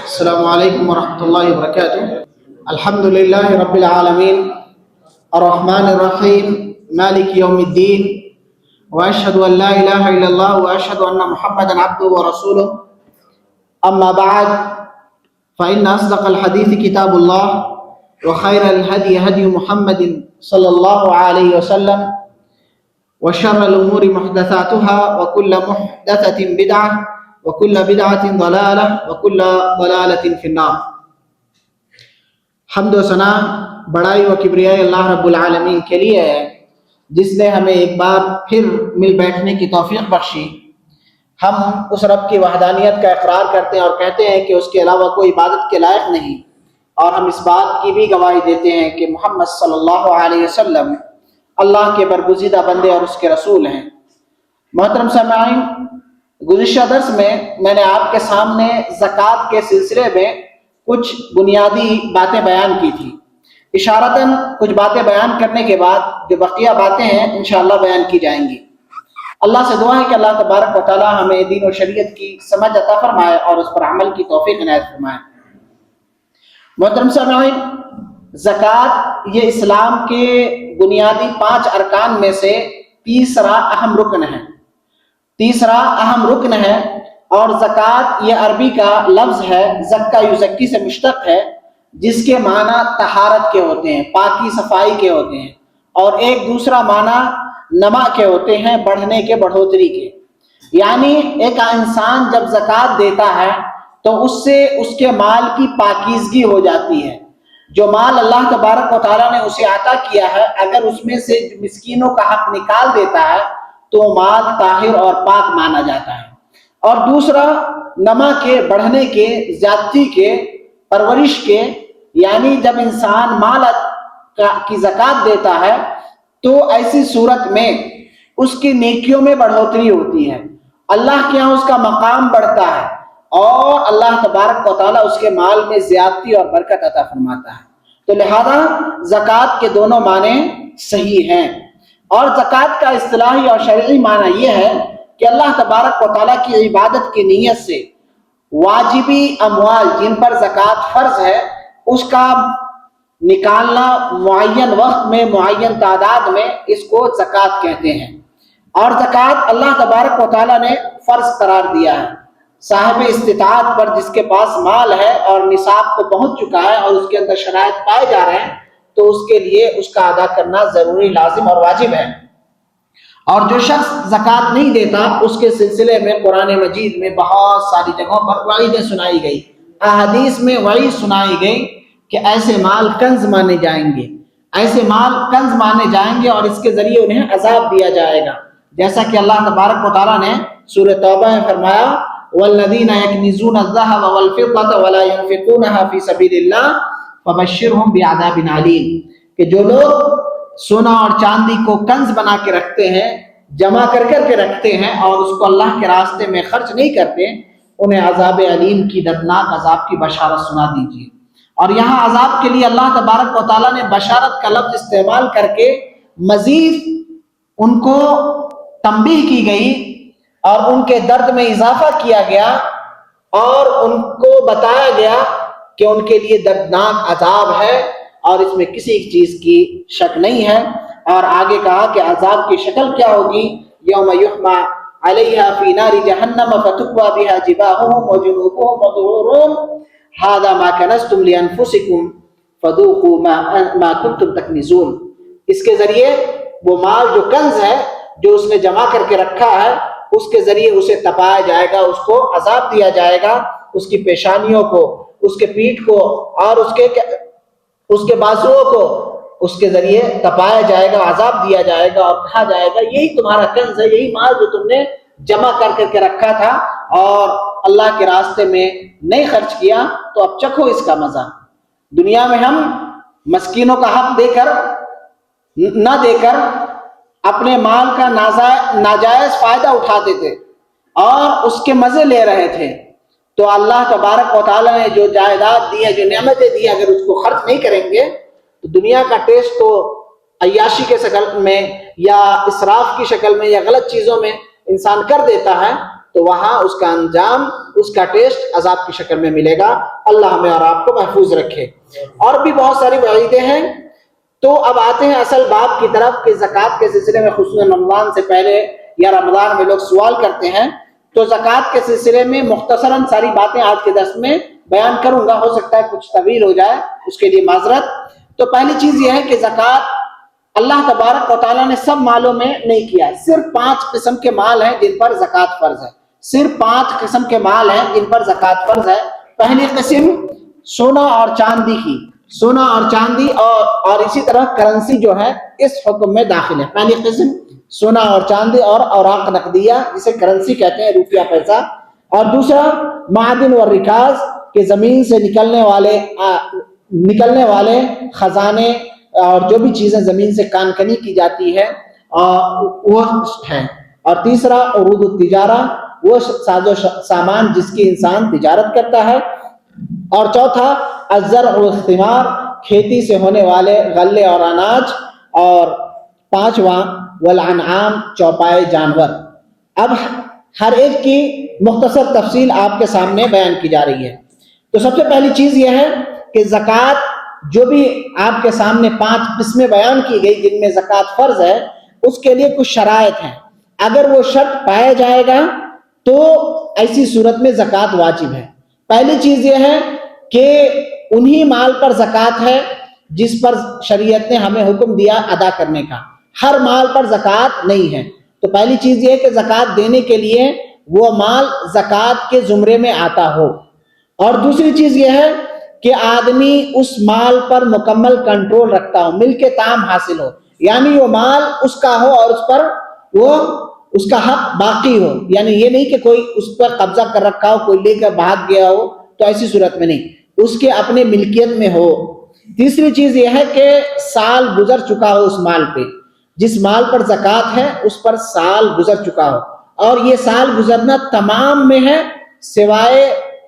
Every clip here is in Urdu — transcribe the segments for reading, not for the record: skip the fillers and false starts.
السلام علیکم ورحمۃ اللہ وبرکاتہ۔ الحمد للہ رب العالمین الرحمن الرحیم مالک یوم الدین واشهد ان لا الہ الا اللہ واشهد ان محمدا عبدہ ورسولہ اما بعد فإن اصدق الحدیث کتاب اللہ وخیر الهدی هدی محمد صلی اللہ علیہ وسلم وشر الامور محدثاتها وكل محدثة بدعة وكل بدعة ضلالة وكل ضلالة في النار۔ حمد و ثنا بڑائی و کبریائی اللہ رب العالمین کے لیے ہے جس نے ہمیں ایک بار پھر مل بیٹھنے کی توفیق بخشی۔ ہم اس رب کی وحدانیت کا اقرار کرتے ہیں اور کہتے ہیں کہ اس کے علاوہ کوئی عبادت کے لائق نہیں، اور ہم اس بات کی بھی گواہی دیتے ہیں کہ محمد صلی اللہ علیہ وسلم اللہ کے برگزیدہ بندے اور اس کے رسول ہیں۔ محترم سامعین، گزشتہ درس میں نے آپ کے سامنے زکوٰۃ کے سلسلے میں کچھ بنیادی باتیں بیان کی تھی۔ اشارتاً کچھ باتیں بیان کرنے کے بعد جو بقیہ باتیں ہیں انشاءاللہ بیان کی جائیں گی۔ اللہ سے دعا ہے کہ اللہ تبارک و تعالی ہمیں دین و شریعت کی سمجھ عطا فرمائے اور اس پر عمل کی توفیق عنایت فرمائے۔ محترم سامعین، زکوٰۃ یہ اسلام کے بنیادی 5 ارکان میں سے تیسرا اہم رکن ہے، اور زکوٰۃ یہ عربی کا لفظ ہے، زکا یزکی سے مشتق ہے، جس کے معنی طہارت کے ہوتے ہیں، پاکی صفائی کے ہوتے ہیں، اور ایک دوسرا معنی نما کے ہوتے ہیں، بڑھنے کے، بڑھوتری کے۔ یعنی ایک انسان جب زکوٰۃ دیتا ہے تو اس سے اس کے مال کی پاکیزگی ہو جاتی ہے۔ جو مال اللہ تبارک و تعالیٰ نے اسے عطا کیا ہے، اگر اس میں سے مسکینوں کا حق نکال دیتا ہے تو مال طاہر اور پاک مانا جاتا ہے۔ اور دوسرا نما کے، بڑھنے کے، زیادتی کے، پرورش کے، یعنی جب انسان مال کی زکوٰۃ دیتا ہے تو ایسی صورت میں اس کی نیکیوں میں بڑھوتری ہوتی ہے، اللہ کے ہاں اس کا مقام بڑھتا ہے، اور اللہ تبارک و تعالیٰ اس کے مال میں زیادتی اور برکت عطا فرماتا ہے۔ تو لہذا زکوٰۃ کے دونوں معنی صحیح ہیں، اور زکوٰۃ کا اصطلاحی اور شرعی معنی یہ ہے کہ اللہ تبارک و تعالیٰ کی عبادت کی نیت سے واجبی اموال جن پر زکوٰۃ فرض ہے اس کا نکالنا معین وقت میں، معین تعداد میں، اس کو زکوٰۃ کہتے ہیں۔ اور زکوٰۃ اللہ تبارک و تعالیٰ نے فرض قرار دیا ہے۔ صاحب استطاعت پر جس کے پاس مال ہے اور نصاب کو پہنچ چکا ہے اور اس کے اندر شرائط پائے جا رہے ہیں تو اس کے لیے اس کا ادا کرنا ضروری، لازم اور واجب ہے۔ اور جو شخص زکوٰۃ نہیں دیتا اس کے سلسلے میں قرآن مجید میں بہت ساری جگہوں پر وعیدیں سنائی گئی، احادیث میں وعید سنائی گئی کہ ایسے مال کنز مانے جائیں گے، ایسے مال کنز مانے جائیں گے، اور اس کے ذریعے انہیں عذاب دیا جائے گا، جیسا کہ اللہ تبارک و تعالیٰ نے سورہ توبہ میں فرمایا والذین یکنزون الذھب والفضة ولا ينفقونها فی سبیل اللہ فبشرهم بعذاب علیم، کہ جو لوگ سونا اور چاندی کو کنز بنا کے رکھتے ہیں، جمع کر کے رکھتے ہیں، اور اس کو اللہ کے راستے میں خرچ نہیں کرتے، انہیں عذاب علیم کی دردناک عذاب کی بشارت سنا دیجیے۔ اور یہاں عذاب کے لیے اللہ تبارک و تعالیٰ نے بشارت کا لفظ استعمال کر کے مزید ان کو تنبیہ کی گئی اور ان کے درد میں اضافہ کیا گیا، اور ان کو بتایا گیا کہ ان کے لیے دردناک عذاب ہے اور اس میں کسی چیز کی شک نہیں ہے۔ اور آگے کہا کہ عذاب کی شکل کیا ہوگی، یوم یحمى علیہا فی نار جہنم فتکوی بہا جباہہم وجنوبہم وظہورہم ھذا ما کنزتم لانفسکم فذوقوا ما کنتم تکنزون۔ اس کے ذریعے وہ مال جو کنز ہے، جو اس نے جمع کر کے رکھا ہے، اس کے ذریعے اسے تپایا جائے گا، اس کو عذاب دیا جائے گا، اس کی پیشانیوں کو، اس کے پیٹھ کو، اور اس کے بازوؤں کو اس کے ذریعے تپایا جائے گا، عذاب دیا جائے گا، اور کہا جائے گا یہی تمہارا کنز ہے، یہی مال جو تم نے جمع کر کے رکھا تھا اور اللہ کے راستے میں نہیں خرچ کیا، تو اب چکھو اس کا مزہ۔ دنیا میں ہم مسکینوں کا حق نہ دے کر اپنے مال کا ناجائز فائدہ اٹھاتے تھے اور اس کے مزے لے رہے تھے، تو اللہ تبارک و تعالیٰ نے جو جائیداد دی ہے، جو نعمتیں دی، اگر اس کو خرچ نہیں کریں گے تو دنیا کا ٹیسٹ تو عیاشی کے شکل میں یا اسراف کی شکل میں یا غلط چیزوں میں انسان کر دیتا ہے، تو وہاں اس کا انجام اس کا ٹیسٹ عذاب کی شکل میں ملے گا۔ اللہ ہمیں اور آپ کو محفوظ رکھے۔ اور بھی بہت ساری وعیدیں ہیں۔ تو اب آتے ہیں اصل باب کی طرف کہ زکوٰۃ کے سلسلے میں خصوصاً رمضان سے پہلے یا رمضان میں لوگ سوال کرتے ہیں، تو زکوٰۃ کے سلسلے میں مختصراً ساری باتیں آج کے درس میں بیان کروں گا، ہو سکتا ہے کچھ طویل ہو جائے، اس کے لیے معذرت۔ تو پہلی چیز یہ ہے کہ زکوٰۃ اللہ تبارک و تعالیٰ نے سب مالوں میں نہیں کیا، صرف 5 قسم کے مال ہیں جن پر زکوٰۃ فرض ہے، صرف 5 قسم کے مال ہیں جن پر زکوٰۃ فرض ہے۔ پہلی قسم سونا اور چاندی کی، سونا اور چاندی اور اسی طرح کرنسی جو ہے اس حکم میں داخل ہے۔ پہلی قسم سونا اور چاندی اور اوراق نقدیہ جسے کرنسی کہتے ہیں، روپیہ پیسہ۔ اور دوسرا معدن و رکاز کہ زمین سے نکلنے والے خزانے اور جو بھی چیزیں زمین سے کان کنی کی جاتی ہے وہ ہیں۔ اور تیسرا عروض التجارہ وہ ساز و سامان جس کی انسان تجارت کرتا ہے۔ اور چوتھا الزرع والثمار کھیتی سے ہونے والے غلے اور اناج۔ اور پانچواں والانعام چوپائے جانور۔ اب ہر ایک کی مختصر تفصیل آپ کے سامنے بیان کی جا رہی ہے۔ تو سب سے پہلی چیز یہ ہے کہ زکوٰۃ جو بھی آپ کے سامنے 5 قسمیں بیان کی گئی جن میں زکوٰۃ فرض ہے، اس کے لیے کچھ شرائط ہیں۔ اگر وہ شرط پایا جائے گا تو ایسی صورت میں زکوٰۃ واجب ہے۔ پہلی چیز یہ ہے کہ انہی مال پر زکوٰۃ ہے جس پر شریعت نے ہمیں حکم دیا ادا کرنے کا، ہر مال پر زکوٰۃ نہیں ہے۔ تو پہلی چیز یہ ہے کہ زکوٰۃ دینے کے لیے وہ مال زکوٰۃ کے زمرے میں آتا ہو۔ اور دوسری چیز یہ ہے کہ آدمی اس مال پر مکمل کنٹرول رکھتا ہو، ملک تام حاصل ہو، یعنی وہ مال اس کا ہو اور اس پر وہ اس کا حق باقی ہو، یعنی یہ نہیں کہ کوئی اس پر قبضہ کر رکھا ہو، کوئی لے کر بھاگ گیا ہو، تو ایسی صورت میں نہیں، اس کے اپنے ملکیت میں ہو۔ تیسری چیز یہ ہے کہ سال گزر چکا ہو اس مال پہ، جس مال پر زکوٰۃ ہے اس پر سال گزر چکا ہو، اور یہ سال گزرنا تمام میں ہے سوائے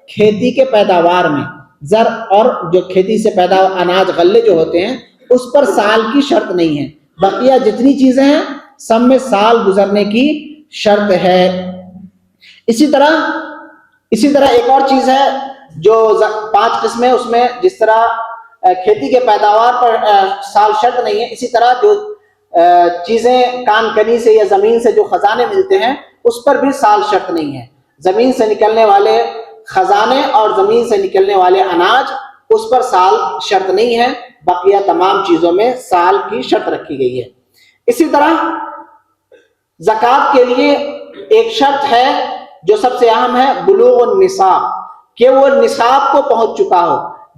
کھیتی کے پیداوار میں، زر اور جو کھیتی سے پیدا اناج غلے جو ہوتے ہیں اس پر سال کی شرط نہیں ہے، بقیہ جتنی چیزیں ہیں سب میں سال گزرنے کی شرط ہے۔ اسی طرح ایک اور چیز ہے جو 5 قسمیں، اس میں جس طرح کھیتی کے پیداوار پر سال شرط نہیں ہے، اسی طرح جو چیزیں کان کنی سے یا زمین سے جو خزانے ملتے ہیں اس پر بھی سال شرط نہیں ہے۔ زمین سے نکلنے والے خزانے اور زمین سے نکلنے والے اناج اس پر سال شرط نہیں ہے، بقیہ تمام چیزوں میں سال کی شرط رکھی گئی ہے۔ اسی طرح زکوٰۃ کے لیے ایک شرط ہے جو سب سے اہم ہے، بلوغ النصاب، کہ وہ نصاب کو پہنچ چکا ہو۔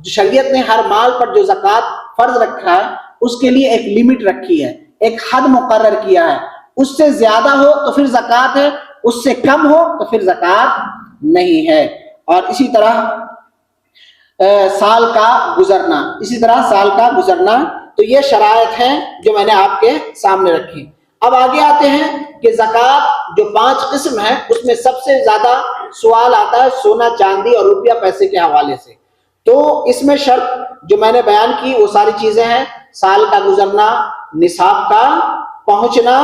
شریعت نے ہر مال پر جو زکوٰۃ فرض رکھا ہے اس کے لیے ایک لمٹ رکھی ہے، ایک حد مقرر کیا ہے، اس سے زیادہ ہو تو پھر زکوٰۃ ہے، اس سے کم ہو تو پھر زکوٰۃ نہیں ہے۔ اور اسی طرح سال کا گزرنا، تو یہ شرائط ہیں جو میں نے آپ کے سامنے رکھی۔ اب آگے آتے ہیں کہ زکوٰۃ جو 5 قسم ہے اس میں سب سے زیادہ سوال آتا ہے سونا چاندی اور روپیہ پیسے کے حوالے سے۔ تو اس میں شرط جو میں نے بیان کی وہ ساری چیزیں ہیں، سال کا گزرنا، نصاب کا پہنچنا،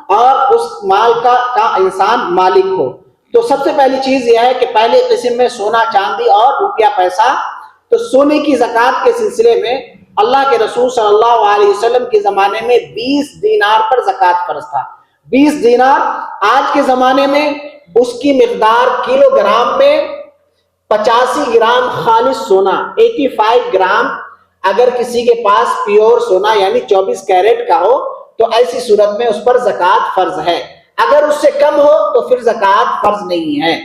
اور اس مال کا انسان مالک ہو۔ تو سب سے پہلی چیز یہ ہے کہ پہلے قسم میں سونا چاندی اور روپیہ پیسہ۔ تو سونے کی زکوٰۃ کے سلسلے میں اللہ کے رسول صلی اللہ علیہ وسلم کے زمانے میں 20 دینار پر زکوٰۃ فرض تھا۔ 20 دینار آج کے زمانے میں اس کی مقدار کلو گرام میں 85 گرام خالص سونا، 85 گرام اگر کسی کے پاس پیور سونا یعنی 24 کیرٹ کا ہو تو ایسی صورت میں اس پر زکوٰۃ فرض ہے۔ اگر اس سے کم ہو تو پھر زکوٰۃ فرض نہیں ہے۔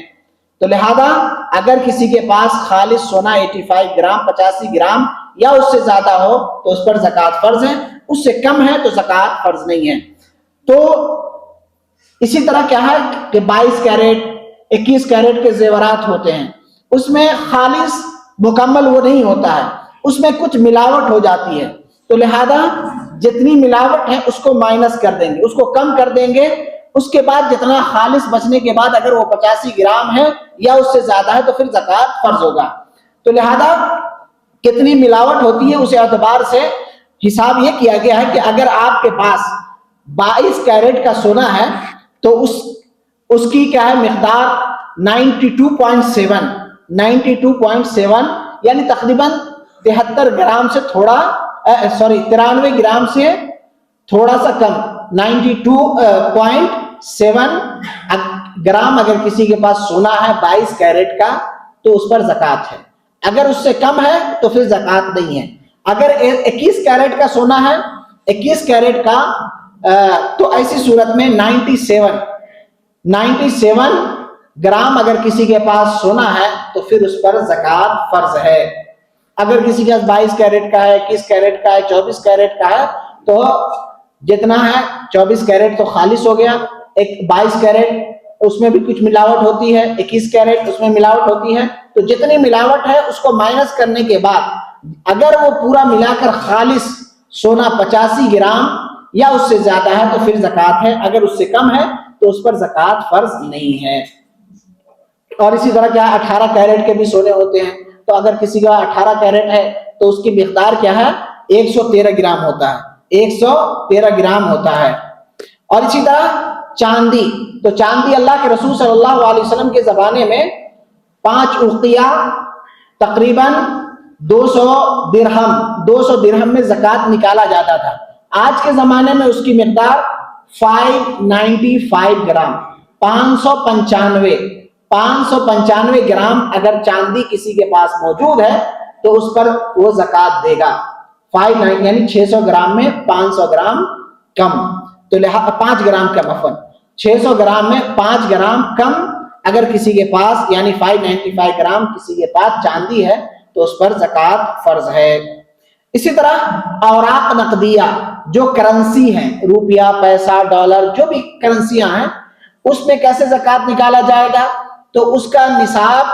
تو لہذا اگر کسی کے پاس خالص سونا 85 گرام 85 گرام یا اس سے زیادہ ہو تو اس پر زکوٰۃ فرض ہے، اس سے کم ہے تو زکوٰۃ فرض نہیں ہے۔ تو اسی طرح کیا ہے کہ 22 کیرٹ 21 کیرٹ کے زیورات ہوتے ہیں، اس میں خالص مکمل وہ نہیں ہوتا ہے، اس میں کچھ ملاوٹ ہو جاتی ہے، تو لہذا جتنی ملاوٹ ہے اس کو مائنس کر دیں گے، اس کو کم کر دیں گے، اس کے بعد جتنا خالص بچنے کے بعد اگر وہ 85 گرام ہے یا اس سے زیادہ ہے تو پھر زکوٰۃ فرض ہوگا۔ تو لہذا کتنی ملاوٹ ہوتی ہے اس اعتبار سے حساب یہ کیا گیا ہے کہ اگر آپ کے پاس 22 کیرٹ کا سونا ہے تو اس کی کیا ہے مقدار 92.7 یعنی تقریباً 73 گرام سے تھوڑا 93 گرام سے تھوڑا سا کم 92.7 گرام اگر کسی کے پاس سونا ہے 22 کیرٹ کا تو اس پر زکوٰۃ ہے. اگر اس سے کم ہے تو پھر زکوٰۃ نہیں ہے. اگر 21 کیرٹ کا سونا ہے 21 کیرٹ کا تو ایسی صورت میں 97 گرام اگر کسی کے پاس سونا ہے تو پھر اس پر زکوٰۃ فرض ہے. اگر کسی کے پاس 22 کیرٹ کا ہے 21 کیرٹ کا ہے 24 کیرٹ کا ہے تو جتنا ہے 24 کیرٹ تو خالص ہو گیا. 22 کیرٹ اس میں بھی کچھ ملاوٹ ہوتی ہے 21 کیرٹ اس میں ملاوٹ ہوتی ہے تو جتنی ملاوٹ ہے اس کو مائنس کرنے کے بعد اگر وہ پورا ملا کر خالص سونا 85 گرام یا اس سے زیادہ ہے تو پھر زکوٰۃ ہے. اگر اس سے کم ہے تو اس پر زکوٰۃ فرض نہیں ہے. اور اسی طرح کیا 18 کیرٹ کے بھی سونے ہوتے ہیں تو اگر کسی کا 18 کیرٹ ہے تو اس کی مقدار کیا ہے 113 گرام ہوتا ہے 113 گرام ہوتا ہے. اور اسی طرح چاندی تو چاندی اللہ کے رسول صلی اللہ علیہ وسلم کے زمانے میں 5 اوقیہ تقریباً 200 درہم میں زکوٰۃ نکالا جاتا تھا. آج کے زمانے میں اس کی مقدار 595 گرام 595 گرام اگر چاندی کسی کے پاس موجود ہے تو اس پر وہ زکوٰۃ دے گا. 59 یعنی 600 گرام میں 500 گرام کم تو 5 گرام کم 600 گرام میں 5 گرام کم اگر کسی کے پاس یعنی 595 گرام کسی کے پاس چاندی ہے تو اس پر زکوٰۃ فرض ہے. اسی طرح اوراق نقدیہ جو کرنسی ہیں روپیہ پیسہ ڈالر جو بھی کرنسیاں ہیں اس میں کیسے زکوٰۃ نکالا جائے گا تو اس کا نصاب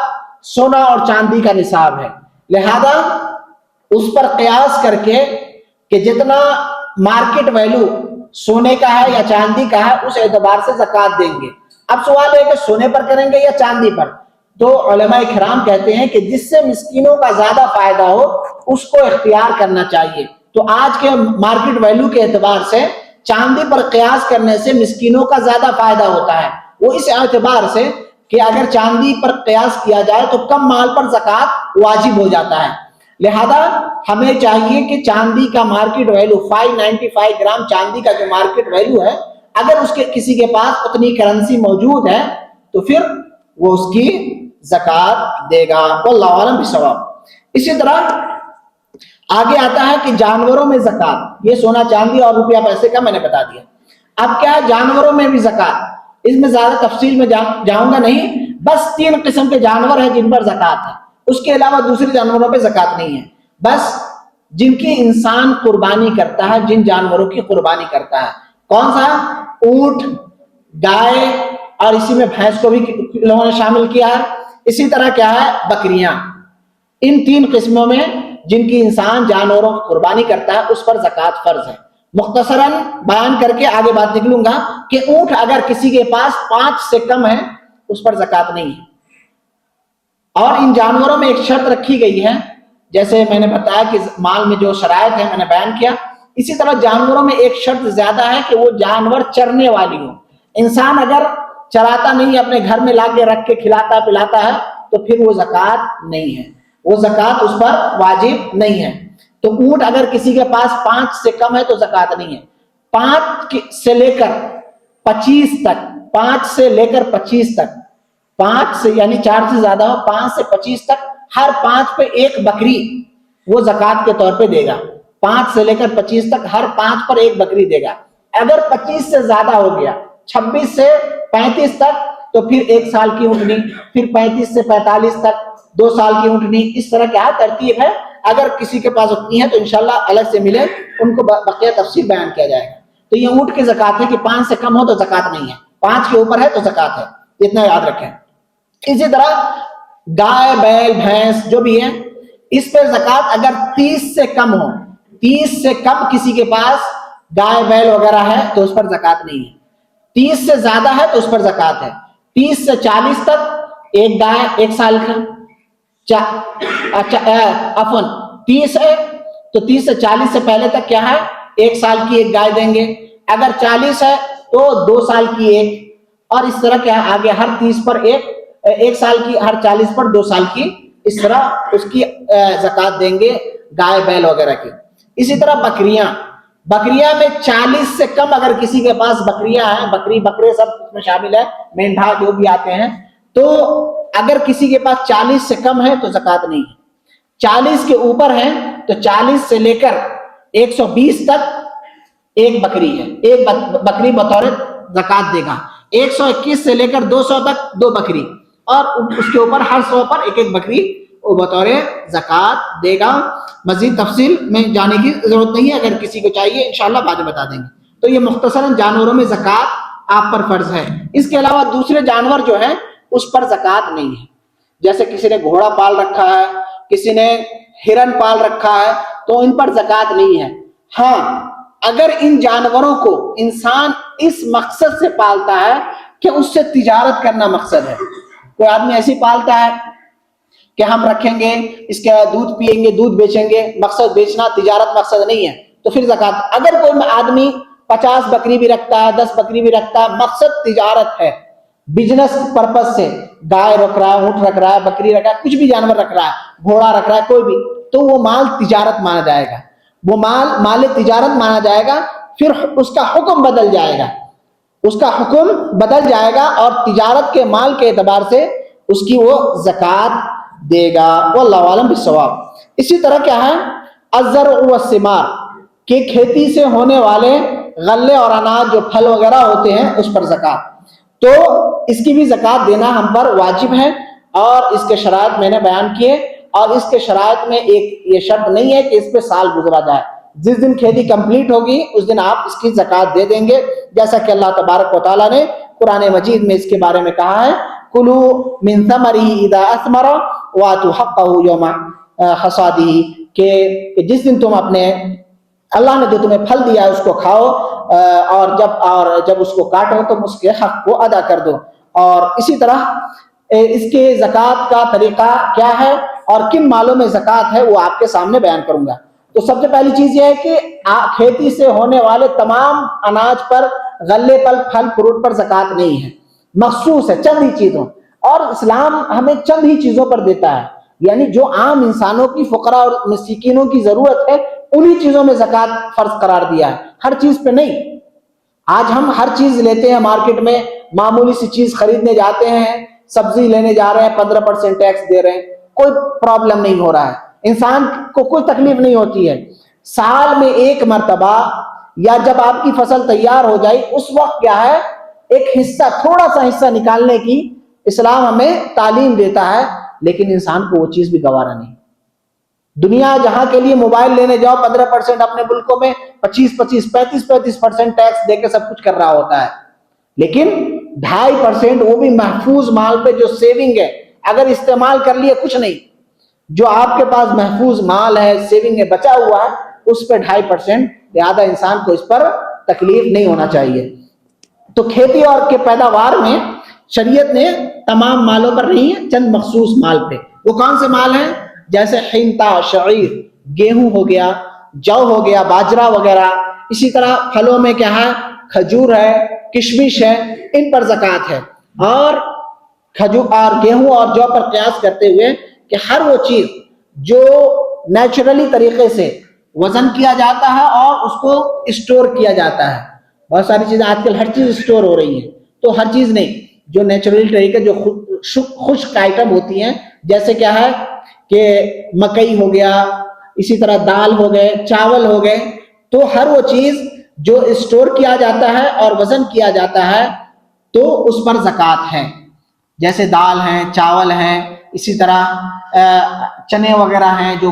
سونا اور چاندی کا نصاب ہے. لہذا اس پر قیاس کر کے کہ جتنا مارکیٹ ویلو سونے کا ہے یا چاندی کا ہے اس اعتبار سے زکوٰۃ دیں گے. اب سوال ہے کہ سونے پر کریں گے یا چاندی پر تو علماء کرام کہتے ہیں کہ جس سے مسکینوں کا زیادہ فائدہ ہو اس کو اختیار کرنا چاہیے. تو آج کے مارکیٹ ویلو کے اعتبار سے چاندی پر قیاس کرنے سے مسکینوں کا زیادہ فائدہ ہوتا ہے. وہ اس اعتبار سے کہ اگر چاندی پر قیاس کیا جائے تو کم مال پر زکوٰۃ واجب ہو جاتا ہے. لہذا ہمیں چاہیے کہ چاندی کا مارکیٹ ویلو 595 گرام چاندی کا جو مارکیٹ ویلو ہے اگر اس کے کسی کے پاس اتنی کرنسی موجود ہے تو پھر وہ اس کی زکوٰۃ دے گا. واللہ اعلم بالصواب. اسی طرح آگے آتا ہے کہ جانوروں میں زکوٰۃ. یہ سونا چاندی اور روپیہ پیسے کا میں نے بتا دیا. اب کیا ہے جانوروں میں بھی زکوٰۃ. اس میں زیادہ تفصیل میں جاؤں گا نہیں. بس 3 قسم کے جانور ہیں جن پر زکوٰۃ ہے. اس کے علاوہ دوسرے جانوروں پہ زکوٰۃ نہیں ہے. بس جن کی انسان قربانی کرتا ہے جن جانوروں کی قربانی کرتا ہے. کون سا؟ اونٹ گائے اور اسی میں بھینس کو بھی لوگوں نے شامل کیا ہے. اسی طرح کیا ہے بکریاں. ان 3 قسموں میں جن کی انسان جانوروں کی قربانی کرتا ہے اس پر زکوٰۃ فرض ہے. مختصراً بیان کر کے آگے بات نکلوں گا کہ اونٹ اگر کسی کے پاس 5 سے کم ہے اس پر زکوٰۃ نہیں ہے. اور ان جانوروں میں ایک شرط رکھی گئی ہے جیسے میں نے بتایا کہ مال میں جو شرائط ہے میں نے بیان کیا. اسی طرح جانوروں میں ایک شرط زیادہ ہے کہ وہ جانور چرنے والی ہو. انسان اگر چراتا نہیں اپنے گھر میں لا کے رکھ کے کھلاتا پلاتا ہے تو پھر وہ زکوٰۃ نہیں ہے. وہ زکوٰۃ اس پر واجب نہیں ہے. تو اونٹ اگر کسی کے پاس 5 سے کم ہے تو زکوٰۃ نہیں ہے. 5 سے لے کر 25 تک 5 سے لے کر 25 تک 5 سے یعنی 4 سے زیادہ ہو 5 سے 25 تک ہر 5 پہ ایک بکری وہ زکوٰۃ کے طور پہ دے گا. 5 سے لے کر 25 تک ہر 5 پر ایک بکری دے گا. اگر 25 سے زیادہ ہو گیا 26 سے 35 تک تو پھر 1 سال کی اونٹنی, پھر 35 سے 45 تک 2 سال کی اونٹنی. اس طرح کیا ترتیب ہے. اگر کسی کے پاس اتنی ہے تو انشاءاللہ الگ سے ملے ان کو بقیہ تفصیل بیان کیا جائے گا. تو یہ اونٹ کی زکوٰۃ ہے کہ 5 سے کم ہو تو زکوٰۃ نہیں ہے, 5 کے اوپر ہے تو زکوٰۃ ہے. اتنا یاد رکھیں. اسی طرح گائے بیل بھینس جو بھی ہے اس پہ زکوٰۃ اگر 30 سے کم ہو 30 سے کم کسی کے پاس گائے بیل وغیرہ ہے تو اس پر زکوٰۃ نہیں ہے. 30 سے زیادہ ہے تو اس پر زکوٰۃ ہے. 30 سے 40 تک ایک گائے 1 سال کا 30 ہے تو 30 سے 40 سے پہلے تک کیا ہے 1 سال کی ایک گائے دیں گے. اگر 40 ہے تو 2 سال کی ایک, اور اس طرح کیا آگے ہر 30 پر ایک 1 سال کی، ہر 40 پر 2 سال کی، اس طرح اس کی زکات دیں گے گائے بیل وغیرہ کی۔ اسی طرح بکریاں میں 40 سے کم اگر کسی کے پاس بکریاں ہیں، بکرے سب اس میں شامل ہے، مینڈھا جو بھی آتے ہیں، تو اگر کسی کے پاس 40 سے کم ہے تو زکات نہیں ہے۔ 40 کے اوپر ہے تو 40 سے لے کر 120 تک ایک بکری ہے، ایک بکری بطور زکات دے گا۔ 121 سے لے کر 200 تک 2 بکری، اور اس کے اوپر ہر 100 پر ایک بکری وہ بطور زکات دے گا۔ مزید تفصیل میں جانے کی ضرورت نہیں ہے، اگر کسی کو چاہیے انشاءاللہ بعد میں بتا دیں گے۔ تو یہ مختصراً جانوروں میں زکات آپ پر فرض ہے۔ اس کے علاوہ دوسرے جانور جو ہیں اس پر زکات نہیں ہے، جیسے کسی نے گھوڑا پال رکھا ہے، کسی نے ہرن پال رکھا ہے، تو ان پر زکات نہیں ہے۔ ہاں، اگر ان جانوروں کو انسان اس مقصد سے پالتا ہے کہ اس سے تجارت کرنا مقصد ہے، کوئی آدمی ایسی پالتا ہے کہ ہم رکھیں گے، اس کے دودھ پیئیں گے، دودھ بیچیں گے، مقصد بیچنا، تجارت مقصد نہیں ہے، تو پھر زکات۔ اگر کوئی آدمی 50 بکری بھی رکھتا ہے، 10 بکری بھی رکھتا ہے، مقصد تجارت ہے، بزنس پرپس سے، گائے رکھ رہا ہے، اونٹ رکھ رہا ہے، بکری رکھ رہا ہے، کچھ بھی جانور رکھ رہا ہے، گھوڑا رکھ رہا ہے، کوئی بھی، تو وہ مال تجارت مانا جائے گا، وہ مال تجارت مانا جائے گا۔ پھر اس کا حکم بدل جائے گا، اور تجارت کے مال کے اعتبار سے اس کی وہ زکات دے گا۔ واللہ اعلم بالصواب۔ اسی طرح کیا ہے، الزرع والثمار، کہ کھیتی سے ہونے والے غلے اور اناج جو پھل وغیرہ ہوتے ہیں اس پر زکات، تو اس کی بھی زکات دینا ہم پر واجب ہے، اور اس کے شرائط میں نے بیان کیے، اور اس کے شرائط میں ایک یہ شرط نہیں ہے کہ اس پہ سال گزرا جائے، جس دن کھیتی کمپلیٹ ہوگی اس دن آپ اس کی زکات دے دیں گے، جیسا کہ اللہ تبارک و تعالیٰ نے قرآن مجید میں اس کے بارے میں کہا ہے، کلوا من ثمرہ اذا اثمر وآتوا حقہ یوم حصادہ، کہ جس دن تم اپنے اللہ نے جو تمہیں پھل دیا ہے اس کو کھاؤ، اور جب اس کو کاٹو تم اس کے حق کو ادا کر دو۔ اور اسی طرح اس کے زکات کا طریقہ کیا ہے اور کن مالوں میں زکات ہے وہ آپ کے سامنے بیان کروں گا۔ تو سب سے پہلی چیز یہ ہے کہ کھیتی سے ہونے والے تمام اناج پر، غلے پر، پھل فروٹ پر زکات نہیں ہے، مخصوص ہے چند ہی چیزوں، اور اسلام ہمیں چند ہی چیزوں پر دیتا ہے، یعنی جو عام انسانوں کی، فقراء اور مسکینوں کی ضرورت ہے انہی چیزوں میں زکات فرض قرار دیا ہے، ہر چیز پہ نہیں۔ آج ہم ہر چیز لیتے ہیں مارکیٹ میں، معمولی سی چیز خریدنے جاتے ہیں، سبزی لینے جا رہے ہیں 15% ٹیکس دے رہے ہیں، کوئی پرابلم نہیں ہو رہا ہے، انسان کو کوئی تکلیف نہیں ہوتی ہے۔ سال میں ایک مرتبہ یا جب آپ کی فصل تیار ہو جائے اس وقت کیا ہے، ایک حصہ، تھوڑا سا حصہ نکالنے کی اسلام ہمیں تعلیم دیتا ہے، لیکن انسان کو وہ چیز بھی گوارا نہیں۔ دنیا جہاں کے لیے موبائل لینے جاؤ 15%، اپنے ملکوں میں 35% ٹیکس دے کے سب کچھ کر رہا ہوتا ہے، لیکن 2.5% وہ بھی محفوظ مال پہ جو سیونگ ہے، اگر استعمال کر لیے کچھ نہیں، جو آپ کے پاس محفوظ مال ہے، سیونگ ہے، بچا ہوا ہے، اس پہ 2.5%، لہذا انسان کو اس پر تکلیف نہیں ہونا چاہیے۔ تو کھیتی اور کے پیداوار میں شریعت نے تمام مالوں پر نہیں ہے، چند مخصوص مال پہ۔ وہ کون سے مال ہیں؟ جیسے حنطہ، شعیر، گیہوں ہو گیا، جو ہو گیا، باجرہ وغیرہ۔ اسی طرح پھلوں میں کیا ہے، کھجور ہے، کشمش ہے، ان پر زکات ہے۔ اور کھجور اور گیہوں اور جو پر قیاس کرتے ہوئے کہ ہر وہ چیز جو نیچرلی طریقے سے وزن کیا جاتا ہے اور اس کو اسٹور کیا جاتا ہے، بہت ساری چیزیں آج کل ہر چیز اسٹور ہو رہی ہے، تو ہر چیز نہیں، جو نیچرلی طریقے، جو خشک آئٹم ہوتی ہیں، جیسے کیا ہے کہ مکئی ہو گیا، اسی طرح دال ہو گئے، چاول ہو گئے، تو ہر وہ چیز جو اسٹور کیا جاتا ہے اور وزن کیا جاتا ہے تو اس پر زکات ہے، جیسے دال ہیں، چاول ہیں، اسی طرح چنے وغیرہ ہیں، جو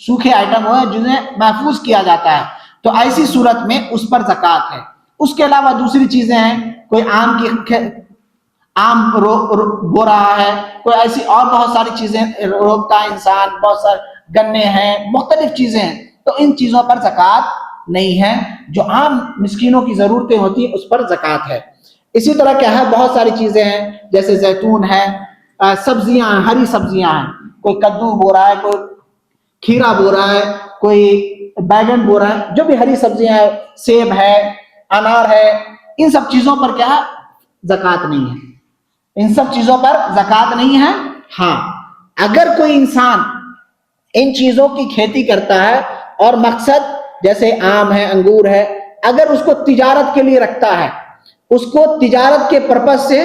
سوکھے آئٹم ہوئے جنہیں محفوظ کیا جاتا ہے، تو ایسی صورت میں اس پر زکات ہے۔ اس کے علاوہ دوسری چیزیں ہیں، کوئی آم بو رہا ہے، کوئی ایسی اور بہت ساری چیزیں روکتا ہے انسان، بہت سارے گنے ہیں، مختلف چیزیں ہیں، تو ان چیزوں پر زکات نہیں ہے، جو عام مسکینوں کی ضرورتیں ہوتی ہیں اس پر زکات ہے۔ اسی طرح کیا ہے، بہت ساری چیزیں ہیں، جیسے زیتون ہے، سبزیاں ہیں، ہری سبزیاں ہیں، کوئی کدو بو رہا ہے، کوئی کھیرا بو رہا ہے، کوئی بیگن بو رہا ہے، جو بھی ہری سبزیاں ہیں، سیب ہے، انار ہے، ان سب چیزوں پر کیا ہے، زکات نہیں ہے۔ ان سب چیزوں پر زکوٰۃ نہیں ہے. ہاں اگر کوئی انسان ان چیزوں کی کھیتی کرتا ہے اور مقصد جیسے آم ہے, انگور ہے, اگر اس کو تجارت کے لیے رکھتا ہے, اس کو تجارت کے پرپس سے,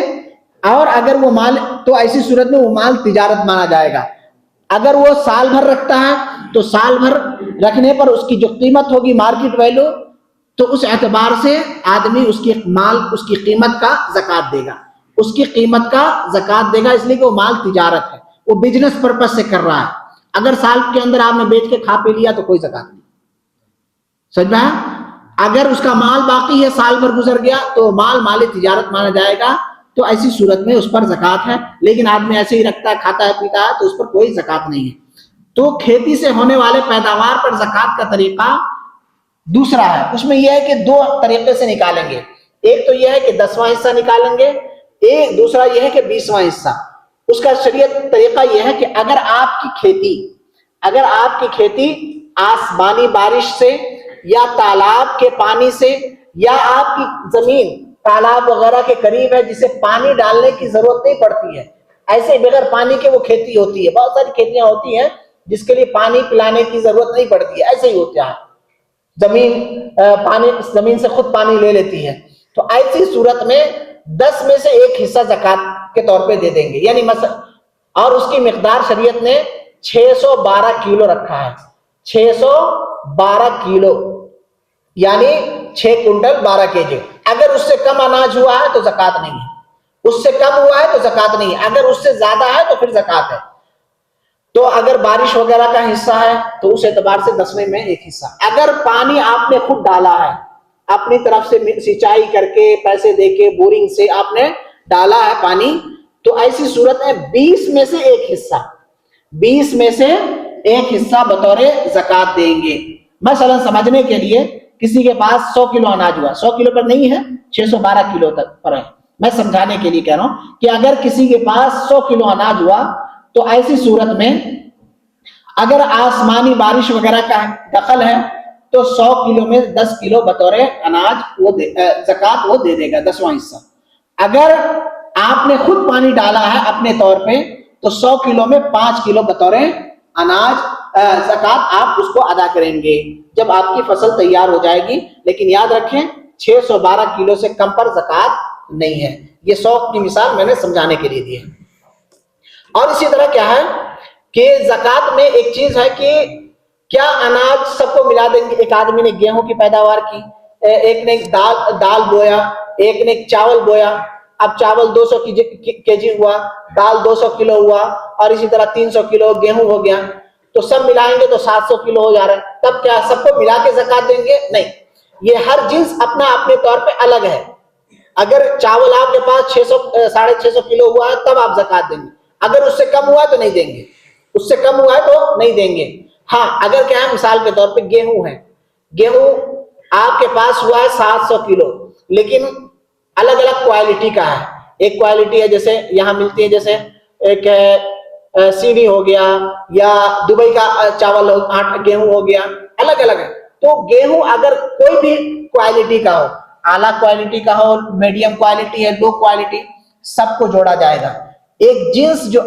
اور اگر وہ مال, تو ایسی صورت میں وہ مال تجارت مانا جائے گا. اگر وہ سال بھر رکھتا ہے تو سال بھر رکھنے پر اس کی جو قیمت ہوگی مارکیٹ ویلو, تو اس اعتبار سے آدمی اس کی مال, اس کی قیمت کا زکوٰۃ دے گا, اس کی قیمت کا زکوٰۃ دے گا, اس لیے کہ وہ مال تجارت ہے, وہ بزنس پرپس سے کر رہا ہے. اگر سال کے اندر آپ نے بیچ کے کھا پی لیا تو کوئی زکوٰۃ نہیں. سمجھ میں؟ اگر اس کا مال باقی ہے, سال بھر گزر گیا, تو مال تجارت مانا جائے گا, تو ایسی صورت میں اس پر زکوٰۃ ہے. لیکن آدمی ایسے ہی رکھتا ہے, کھاتا ہے, پیتا ہے, تو اس پر کوئی زکوٰۃ نہیں ہے. تو کھیتی سے ہونے والے پیداوار پر زکوٰۃ کا طریقہ دوسرا ہے. اس میں یہ ہے کہ دو طریقے سے نکالیں گے. ایک تو یہ ہے کہ 10واں حصہ نکالیں گے, ایک دوسرا یہ ہے کہ 20واں حصہ. اس کا شریعت طریقہ یہ ہے کہ اگر آپ کی کھیتی آسمانی بارش سے یا تالاب کے پانی سے, یا آپ کی زمین تالاب وغیرہ کے قریب ہے جسے پانی ڈالنے کی ضرورت نہیں پڑتی ہے, ایسے بغیر پانی کے وہ کھیتی ہوتی ہے. بہت ساری کھیتیاں ہوتی ہیں جس کے لیے پانی پلانے کی ضرورت نہیں پڑتی ہے, ایسے ہی ہوتا ہے, زمین سے خود پانی لے لیتی ہے. تو ایسی صورت میں 10 میں سے 1 حصہ زکوٰۃ کے طور پہ دے دیں گے. یعنی اور اس کی مقدار شریعت نے 612 کلو رکھا ہے. 612 کلو یعنی 6 کنٹل 12 kg. اگر اس سے کم اناج ہوا ہے تو زکوٰۃ نہیں ہے, اس سے کم ہوا ہے تو زکوٰۃ نہیں ہے, اگر اس سے زیادہ ہے تو پھر زکوٰۃ ہے. تو اگر بارش وغیرہ کا حصہ ہے تو اس اعتبار سے 10ویں میں 1 حصہ. اگر پانی آپ نے خود ڈالا ہے, اپنی طرف سے سینچائی کر کے, پیسے دے کے, بورنگ سے آپ نے ڈالا ہے پانی, تو ایسی صورت میں 20 میں سے 1 حصہ, 20 میں سے 1 حصہ بطور زکوٰۃ دیں گے. مثلا سمجھنے کے لیے کسی کے پاس 100 کلو اناج ہوا, 100 کلو پر نہیں ہے, 612 کلو تک پر ہے. میں سمجھانے کے لیے کہہ رہا ہوں کہ اگر کسی کے پاس 100 کلو اناج ہوا, تو ایسی صورت میں اگر آسمانی بارش وغیرہ کا دخل ہے تو 100 کلو میں 10 کلو بطور اناج زکوٰۃ وہ دے دے گا, 10واں حصہ. اگر آپ نے خود پانی ڈالا ہے اپنے طور پہ تو 100 کلو میں 5 کلو بطور اناج زکوٰۃ آپ اس کو ادا کریں گے جب آپ کی فصل تیار ہو جائے گی. لیکن یاد رکھیں 612 کلو سے کم پر زکوٰۃ نہیں ہے. یہ 100 کی مثال میں نے سمجھانے کے لیے دی ہے. اور اسی طرح کیا ہے کہ زکوٰۃ میں ایک چیز ہے کہ کیا اناج سب کو ملا دیں گے. ایک آدمی نے گیہوں کی پیداوار کی, ایک نے دال بویا, ایک نے چاول بویا. اب چاول 200 kg ہوا, دال 200 کلو ہوا, اور اسی طرح 300 کلو گیہوں ہو گیا, تو سب ملائیں گے تو 700 کلو ہو جا رہا ہے. تب کیا سب کو ملا کے زکوٰۃ دیں گے؟ نہیں, یہ ہر جنس اپنے طور پہ الگ ہے. اگر چاول آپ کے پاس 600-650 کلو ہوا ہے تب آپ زکوٰۃ دیں گے, اگر اس سے کم ہوا ہے تو نہیں دیں گے, اس سے کم ہوا ہے تو نہیں دیں گے. ہاں اگر کیا ہے مثال کے طور پہ گیہوں ہے, گیہوں آپ کے پاس ہوا ہے 700 کلو, لیکن الگ الگ کوالٹی کا ہے. ایک کوالٹی ہے جیسے یہاں ملتی ہے, جیسے ایک سیڑھی ہو گیا, یا دبئی کا چاول گیہوں ہو گیا, الگ الگ ہے. تو گیہوں اگر کوئی بھی کوالٹی کا ہو, اعلیٰ کوالٹی کا ہو, میڈیم کوالٹی ہے, لو کوالٹی, سب کو جوڑا جائے گا. ایک جنس جو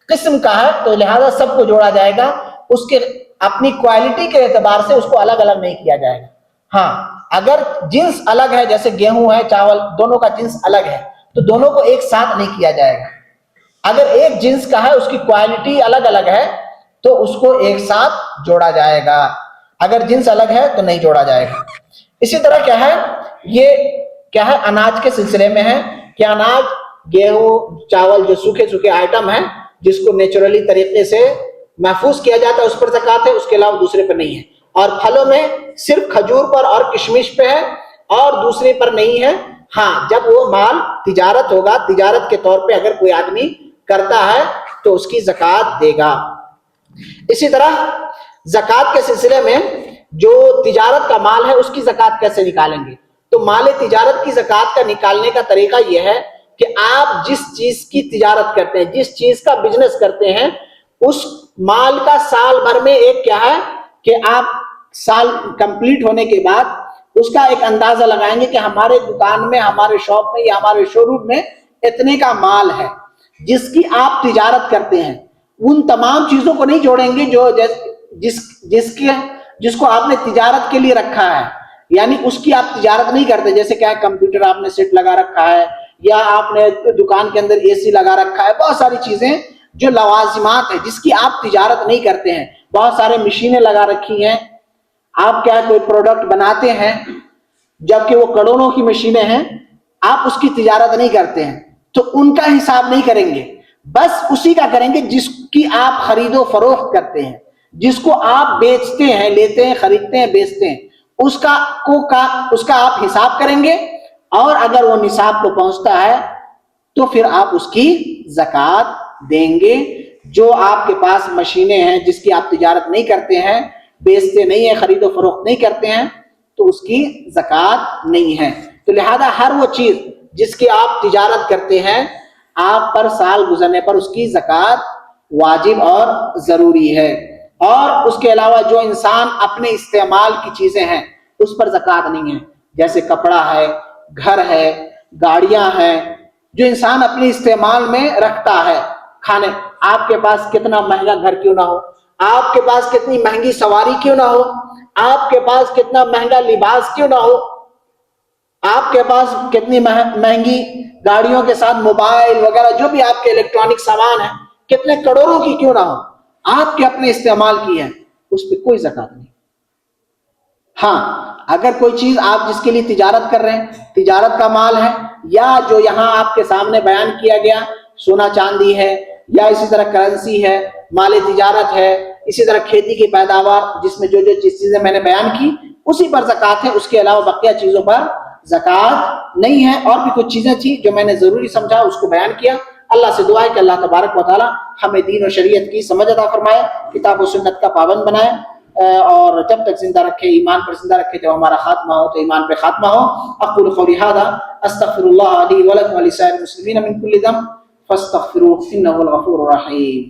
قسم کا ہے تو لہذا سب کو جوڑا جائے گا, اس کے اپنی کوالٹی کے اعتبار سے اس کو الگ الگ نہیں کیا جائے گا. ہاں اگر جنس الگ ہے, جیسے گیہوں ہے, چاول, دونوں کا جنس الگ ہے, تو دونوں کو ایک ساتھ نہیں کیا جائے گا. اگر ایک جنس کا ہے, اس کی کوالٹی الگ الگ ہے, تو اس کو ایک ساتھ جوڑا جائے گا. اگر جنس الگ ہے تو نہیں جوڑا جائے گا. اسی طرح کیا ہے, یہ کیا ہے اناج کے سلسلے میں ہے کہ اناج, گیہوں, چاول جو سوکھے آئٹم ہیں جس کو نیچرلی طریقے سے محفوظ کیا جاتا ہے, اس پر زکوٰۃ ہے, اس کے علاوہ دوسرے پر نہیں ہے. اور پھلوں میں صرف کھجور پر اور کشمش پہ ہے, اور دوسرے پر نہیں ہے. ہاں جب وہ مال تجارت ہوگا, تجارت کے طور پہ اگر کوئی آدمی کرتا ہے تو اس کی زکوٰۃ دے گا. اسی طرح زکوٰۃ کے سلسلے میں جو تجارت کا مال ہے اس کی زکوٰۃ کیسے نکالیں گے؟ تو مال تجارت کی زکوٰۃ کا نکالنے کا طریقہ یہ ہے کہ آپ جس چیز کی تجارت کرتے ہیں, جس چیز کا بزنس کرتے ہیں, اس مال کا سال بھر میں ایک کیا ہے کہ آپ سال کمپلیٹ ہونے کے بعد اس کا ایک اندازہ لگائیں گے کہ ہمارے دکان میں, ہمارے شاپ میں, یا ہمارے شو روم میں اتنے کا مال ہے جس کی آپ تجارت کرتے ہیں، ان تمام چیزوں کو نہیں جوڑیں گے جو جس کو آپ نے تجارت کے لیے رکھا ہے، یعنی اس کی آپ تجارت نہیں کرتے. جیسے کیا کمپیوٹر آپ نے سیٹ لگا رکھا ہے، یا آپ نے دکان کے اندر اے سی لگا رکھا ہے، بہت ساری چیزیں جو لوازمات ہیں جس کی آپ تجارت نہیں کرتے ہیں. بہت سارے مشینیں لگا رکھی ہیں، آپ کیا کوئی پروڈکٹ بناتے ہیں جبکہ وہ کروڑوں کی مشینیں ہیں، آپ اس کی تجارت نہیں کرتے ہیں، تو ان کا حساب نہیں کریں گے. بس اسی کا کریں گے جس کی آپ خرید و فروخت کرتے ہیں، جس کو آپ بیچتے ہیں، لیتے ہیں، خریدتے ہیں، بیچتے ہیں، اس کا آپ حساب کریں گے. اور اگر وہ نصاب کو پہنچتا ہے تو پھر آپ اس کی زکوٰۃ دیں گے. جو آپ کے پاس مشینیں ہیں جس کی آپ تجارت نہیں کرتے ہیں، بیچتے نہیں ہیں، خرید و فروخت نہیں کرتے ہیں، تو اس کی زکوٰۃ نہیں ہے. تو لہذا ہر وہ چیز جس کی آپ تجارت کرتے ہیں، آپ پر سال گزرنے پر اس کی زکوٰۃ واجب اور ضروری ہے. اور اس کے علاوہ جو انسان اپنے استعمال کی چیزیں ہیں اس پر زکوٰۃ نہیں ہے. جیسے کپڑا ہے، گھر ہے، گاڑیاں ہیں، جو انسان اپنے استعمال میں رکھتا ہے. کھانے، آپ کے پاس کتنا مہنگا گھر کیوں نہ ہو، آپ کے پاس کتنی مہنگی سواری کیوں نہ ہو، آپ کے پاس کتنا مہنگا لباس کیوں نہ ہو، آپ کے پاس کتنی مہنگی گاڑیوں کے ساتھ موبائل وغیرہ جو بھی آپ کے الیکٹرانک سامان ہیں کتنے کروڑوں کی کیوں نہ ہو، آپ کے اپنے استعمال کی ہے، اس پہ کوئی زکوٰۃ نہیں. ہاں اگر کوئی چیز آپ جس کے لیے تجارت کر رہے ہیں، تجارت کا مال ہے، یا جو یہاں آپ کے سامنے بیان کیا گیا سونا چاندی ہے، یا اسی طرح کرنسی ہے، مال تجارت ہے، اسی طرح کھیتی کی پیداوار جس میں جو چیزیں میں نے بیان کی اسی پر زکوٰۃ ہے. اس کے علاوہ بقیہ چیزوں پر زکوٰۃ نہیں ہے. اور بھی کچھ چیزیں تھیں جو میں نے ضروری سمجھا اس کو بیان کیا. اللہ سے دعا ہے کہ اللہ تبارک و تعالی ہمیں دین و شریعت کی سمجھ عطا فرمائے، کتاب و سنت کا پابند بنائے، اور جب تک زندہ رکھے ایمان پر زندہ رکھے، جب ہمارا خاتمہ ہو تو ایمان پہ خاتمہ ہو. اقول قولی ھذا استغفر اللہ لی ولکم ولسائر المسلمین من کل ذنب فاستغفروہ انہ هو الغفور الرحیم.